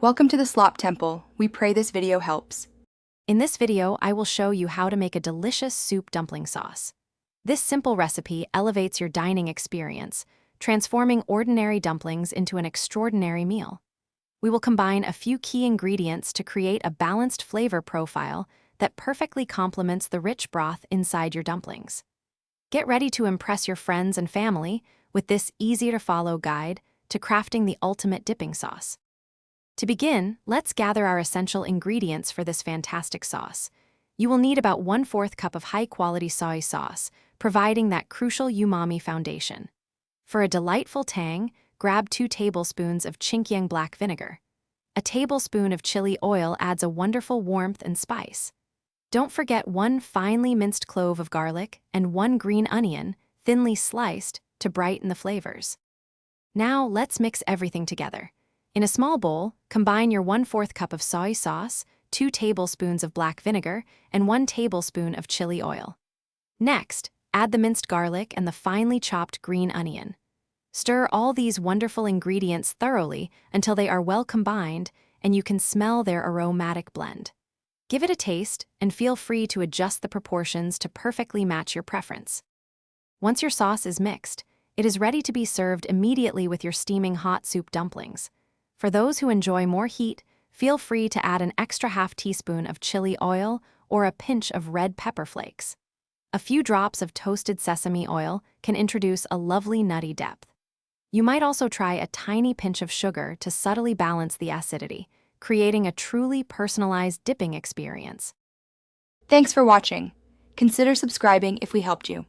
Welcome to the Slop Temple. We pray this video helps. In this video, I will show you how to make a delicious soup dumpling sauce. This simple recipe elevates your dining experience, transforming ordinary dumplings into an extraordinary meal. We will combine a few key ingredients to create a balanced flavor profile that perfectly complements the rich broth inside your dumplings. Get ready to impress your friends and family with this easy-to-follow guide to crafting the ultimate dipping sauce. To begin, let's gather our essential ingredients for this fantastic sauce. You will need about 1/4 cup of high-quality soy sauce, providing that crucial umami foundation. For a delightful tang, grab 2 tablespoons of Qingqiang black vinegar. A tablespoon of chili oil adds a wonderful warmth and spice. Don't forget 1 finely minced clove of garlic and 1 green onion, thinly sliced, to brighten the flavors. Now let's mix everything together. In a small bowl, combine your 1/4 cup of soy sauce, 2 tablespoons of black vinegar, and 1 tablespoon of chili oil. Next, add the minced garlic and the finely chopped green onion. Stir all these wonderful ingredients thoroughly until they are well combined and you can smell their aromatic blend. Give it a taste and feel free to adjust the proportions to perfectly match your preference. Once your sauce is mixed, it is ready to be served immediately with your steaming hot soup dumplings. For those who enjoy more heat, feel free to add an extra ½ teaspoon of chili oil or a pinch of red pepper flakes. A few drops of toasted sesame oil can introduce a lovely nutty depth. You might also try a tiny pinch of sugar to subtly balance the acidity, creating a truly personalized dipping experience. Thanks for watching. Consider subscribing if we helped you.